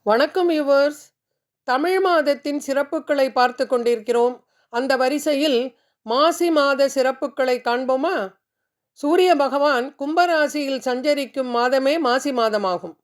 வணக்கம் யுவர்ஸ். தமிழ் மாதத்தின் சிறப்புகளை பார்த்து கொண்டிருக்கிறோம். அந்த வரிசையில் மாசி மாத சிறப்புகளை காண்போமா? சூரிய பகவான் கும்பராசியில் சஞ்சரிக்கும் மாதமே மாசி மாதமாகும்.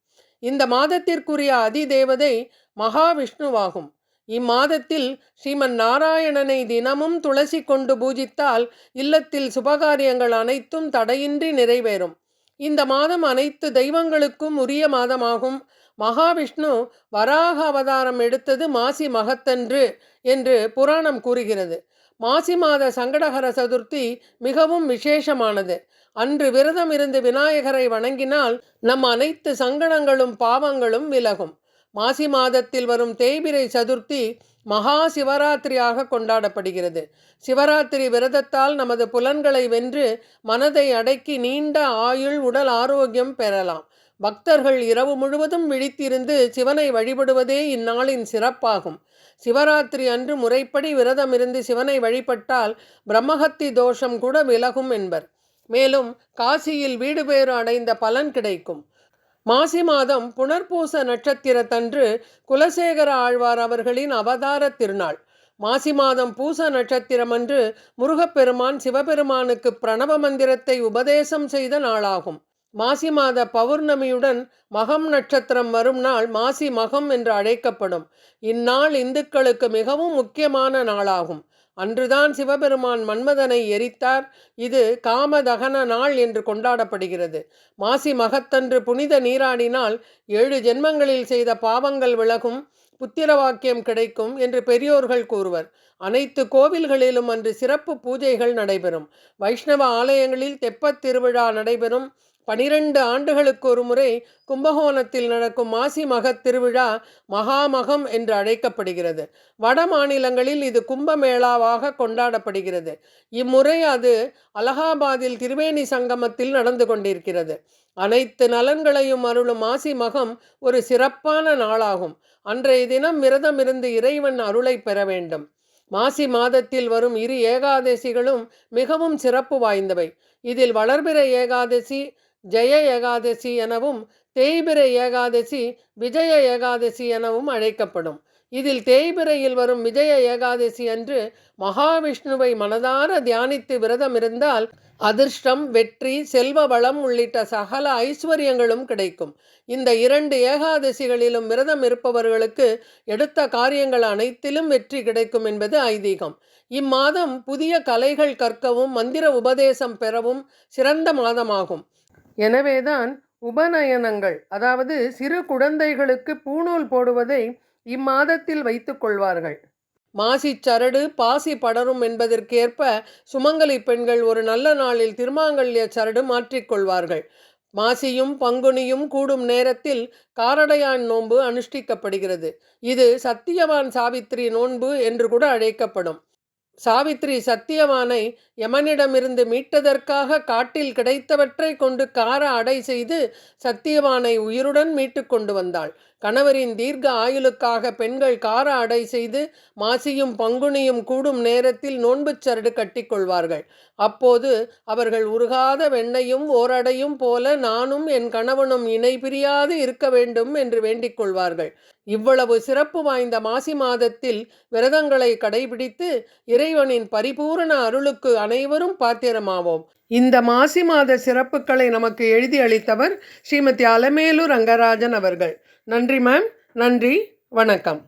இந்த மாதத்திற்குரிய அதிதேவதை மகாவிஷ்ணுவாகும். இம்மாதத்தில் ஸ்ரீமன் நாராயணனை தினமும் துளசி கொண்டு பூஜித்தால் இல்லத்தில் சுபகாரியங்கள் அனைத்தும் தடையின்றி நிறைவேறும். இந்த மாதம் அனைத்து தெய்வங்களுக்கும் உரிய மாதமாகும். மகாவிஷ்ணு வராக அவதாரம் எடுத்தது மாசி மகத்தன்று என்று புராணம் கூறுகிறது. மாசி மாத சங்கடஹர சதுர்த்தி மிகவும் விசேஷமானது. அன்று விரதம் இருந்து விநாயகரை வணங்கினால் நம் அனைத்து சங்கடங்களும் பாவங்களும் விலகும். மாசி மாதத்தில் வரும் தேய்பிரை சதுர்த்தி மகா சிவராத்திரியாக கொண்டாடப்படுகிறது. சிவராத்திரி விரதத்தால் நமது புலன்களை வென்று மனதை அடக்கி நீண்ட ஆயுள் உடல் ஆரோக்கியம் பெறலாம். பக்தர்கள் இரவு முழுவதும் விழித்திருந்து சிவனை வழிபடுவதே இந்நாளின் சிறப்பாகும். சிவராத்திரி அன்று முறைப்படி விரதம் இருந்து சிவனை வழிபட்டால் பிரம்மஹத்தி தோஷம் கூட விலகும் என்பர். மேலும் காசியில் வீடு பேறு அடைந்த பலன் கிடைக்கும். மாசி மாதம் புனர்பூச நட்சத்திரத்தன்று குலசேகர ஆழ்வார் அவர்களின் அவதார திருநாள். மாசி மாதம் பூச நட்சத்திரமன்று முருகப்பெருமான் சிவபெருமானுக்கு பிரணவ மந்திரத்தை உபதேசம் செய்த நாளாகும். மாசி மாத பௌர்ணமியுடன் மகம் நட்சத்திரம் வரும் நாள் மாசி மகம் என்று அழைக்கப்படும். இந்நாள் இந்துக்களுக்கு மிகவும் முக்கியமான நாளாகும். அன்றுதான் சிவபெருமான் மன்மதனை எரித்தார். இது காமதகன நாள் என்று கொண்டாடப்படுகிறது. மாசி மகத்தன்று புனித நீராடினால் 7 ஜென்மங்களில் செய்த பாவங்கள் விலகும், புத்திர வாக்கியம் கிடைக்கும் என்று பெரியோர்கள் கூறுவர். அனைத்து கோவில்களிலும் அன்று சிறப்பு பூஜைகள் நடைபெறும். வைஷ்ணவ ஆலயங்களில் தெப்பத் திருவிழா நடைபெறும். 12 ஆண்டுகளுக்கு ஒரு முறை கும்பகோணத்தில் நடக்கும் மாசி மகத் திருவிழா மகாமகம் என்று அழைக்கப்படுகிறது. வட மாநிலங்களில் இது கும்பமேளாவாக கொண்டாடப்படுகிறது. இம்முறை அது அலகாபாத்தில் திரிவேணி சங்கமத்தில் நடந்து கொண்டிருக்கிறது. அனைத்து நலன்களையும் அருளும் மாசி மகம் ஒரு சிறப்பான நாளாகும். அன்றைய தினம் விரதம் இருந்து இறைவன் அருளை பெற வேண்டும். மாசி மாதத்தில் வரும் 2 ஏகாதசிகளும் மிகவும் சிறப்பு வாய்ந்தவை. இதில் வளர்பிறை ஏகாதசி ஜெய ஏகாதசி எனவும் தேய்பிறை ஏகாதசி விஜய ஏகாதசி எனவும் அழைக்கப்படும். இதில் தேய்பிறையில் வரும் விஜய ஏகாதசி அன்று மகாவிஷ்ணுவை மனதார தியானித்து விரதம் இருந்தால் அதிர்ஷ்டம், வெற்றி, செல்வ வளம் உள்ளிட்ட சகல ஐஸ்வர்யங்களும் கிடைக்கும். இந்த 2 ஏகாதசிகளிலும் விரதம் இருப்பவர்களுக்கு எடுத்த காரியங்கள் அனைத்திலும் வெற்றி கிடைக்கும் என்பது ஐதீகம். இம்மாதம் புதிய கலைகள் கற்கவும் மந்திர உபதேசம் பெறவும் சிறந்த மாதமாகும். எனவேதான் உபநயனங்கள், அதாவது சிறு குழந்தைகளுக்கு பூணூல் போடுவதை இம்மாதத்தில் வைத்துக் கொள்வார்கள். மாசி சரடு பாசி படரும் என்பதற்கேற்ப சுமங்கலி பெண்கள் ஒரு நல்ல நாளில் திருமாங்கல்ய சரடு மாற்றிக்கொள்வார்கள். மாசியும் பங்குனியும் கூடும் நேரத்தில் காரடையான் நோன்பு அனுஷ்டிக்கப்படுகிறது. இது சத்தியவான் சாவித்திரி நோன்பு என்று கூட அழைக்கப்படும். சாவித்திரி சத்தியவானை யமனிடமிருந்து மீட்டதற்காக காட்டில் கிடைத்தவற்றை கொண்டு கார அடை செய்து சத்தியவானை உயிருடன் மீட்டு கொண்டு வந்தாள். கணவரின் தீர்க்க ஆயுளுக்காக பெண்கள் கார அடை செய்து மாசியும் பங்குனியும் கூடும் நேரத்தில் நோன்புச் சரடு கட்டிக்கொள்வார்கள். அப்போது அவர்கள் உருகாத வெண்ணையும் ஓரடையும் போல நானும் என் கணவனும் இணை பிரியாது இருக்க வேண்டும் என்று வேண்டிக் கொள்வார்கள். இவ்வளவு சிறப்பு வாய்ந்த மாசி மாதத்தில் விரதங்களை கடைபிடித்து இறைவனின் பரிபூரண அருளுக்கு அனைவரும் பாத்திரமாவோம். இந்த மாசி மாத சிறப்புகளை நமக்கு எழுதி அளித்தவர் ஸ்ரீமதி அலமேலு ரங்கராஜன் அவர்கள். நன்றி மேம். நன்றி. வணக்கம்.